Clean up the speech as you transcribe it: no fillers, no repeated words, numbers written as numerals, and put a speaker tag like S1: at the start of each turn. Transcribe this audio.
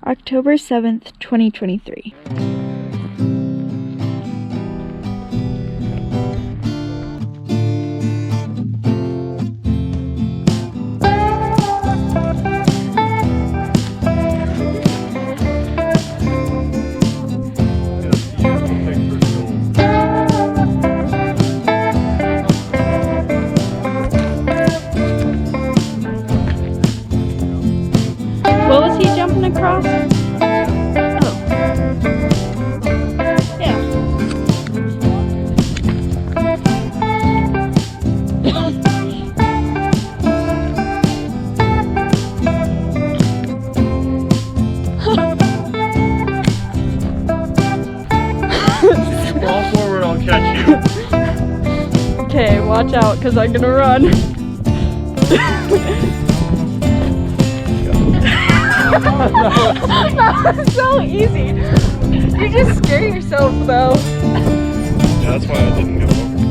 S1: October 7th, 2023. What was he jumping across? Oh. Yeah.
S2: Fall forward, I'll catch you.
S1: Okay, watch out, because I'm gonna run. That was so easy. You just scare yourself though.
S2: Yeah, that's why I didn't go over.